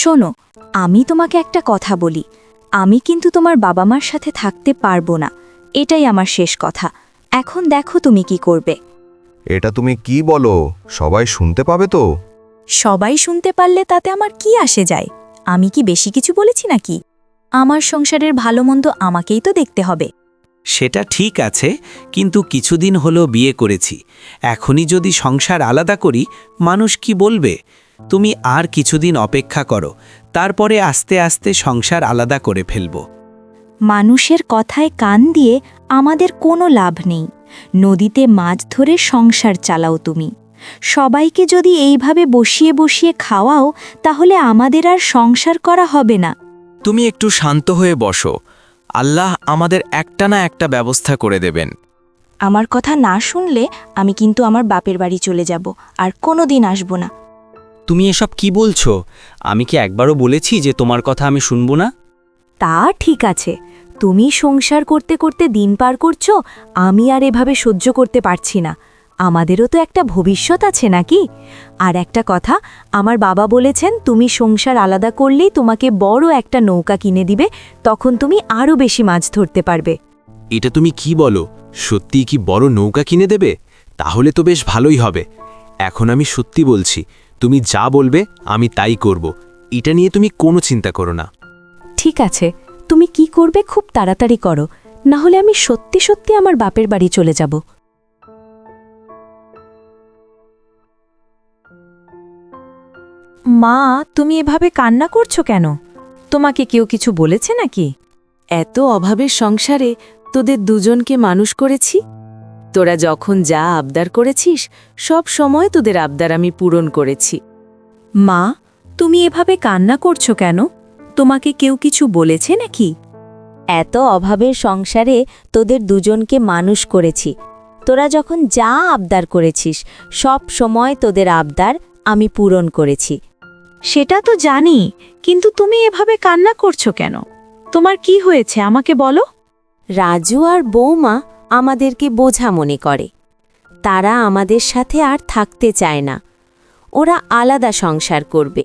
শোনো, আমি তোমাকে একটা কথা বলি। আমি কিন্তু তোমার বাবা মার সাথে থাকতে পারবো না। এটাই আমার শেষ কথা। এখন দেখো তুমি কি করবে। এটা তুমি কি বলো? সবাই শুনতে পাবে তো? সবাই শুনতে পারলে তাতে আমার কি আসে যায়? আমি কি বেশি কিছু বলেছি নাকি? আমার সংসারের ভালো মন্দ আমাকেই তো দেখতে হবে। সেটা ঠিক আছে, কিন্তু কিছুদিন হলো বিয়ে করেছি। এখনই যদি সংসার আলাদা করি, মানুষ কি বলবে? তুমি আর কিছুদিন অপেক্ষা করো, তারপরে আস্তে আস্তে সংসার আলাদা করে ফেলব। মানুষের কথায় কান দিয়ে আমাদের কোনো লাভ নেই। নদীতে মাছ ধরে সংসার চালাও তুমি। সবাইকে যদি এইভাবে বসিয়ে বসিয়ে খাওয়াও, তাহলে আমাদের আর সংসার করা হবে না। তুমি একটু শান্ত হয়ে বসো। আল্লাহ আমাদের একটা না একটা ব্যবস্থা করে দেবেন। আমার কথা না শুনলে আমি কিন্তু আমার বাপের বাড়ি চলে যাব, আর কোনো দিন আসব না। তুমি এসব কি বলছো? আমি কি একবারও বলেছি যে তোমার কথা আমি শুনব না? তা ঠিক আছে, তুমি সংসার করতে করতে দিন পার করছো, আমি আর এভাবে সহ্য করতে পারছি না। আমাদেরও তো একটা ভবিষ্যৎ আছে নাকি? আর একটা কথা, আমার বাবা বলেছেন তুমি সংসার আলাদা করলেই তোমাকে বড় একটা নৌকা কিনে দিবে, তখন তুমি আরও বেশি মাছ ধরতে পারবে। এটা তুমি কি বলো? সত্যিই কি বড় নৌকা কিনে দেবে? তাহলে তো বেশ ভালোই হবে। এখন আমি সত্যি বলছি, তুমি যা বলবে আমি তাই করব। এটা নিয়ে তুমি কোনো চিন্তা করো না। ঠিক আছে, তুমি কি করবে খুব তাড়াতাড়ি করো, না হলে আমি সত্যি সত্যি আমার বাপের বাড়ি চলে যাব। মা, তুমি এভাবে কান্না করছো কেন? তোমাকে কেউ কিছু বলেছে নাকি? এত অভাবের সংসারে তোদের দুজনকে মানুষ করেছি। তোরা যখন যা আবদার করেছিস, সব সময় তোদের আবদার আমি পূরণ করেছি। মা, তুমি এভাবে কান্না করছো কেন? তোমাকে কেউ কিছু বলেছে নাকি? এত অভাবের সংসারে তোদের দুজনকে মানুষ করেছি। তোরা যখন যা আবদার করেছিস, সব সময় তোদের আবদার আমি পূরণ করেছি। সেটা তো জানি, কিন্তু তুমি এভাবে কান্না করছো কেন? তোমার কি হয়েছে আমাকে বলো। রাজু আর বৌমা আমাদেরকে বোঝা মনে করে। তারা আমাদের সাথে আর থাকতে চায় না। ওরা আলাদা সংসার করবে।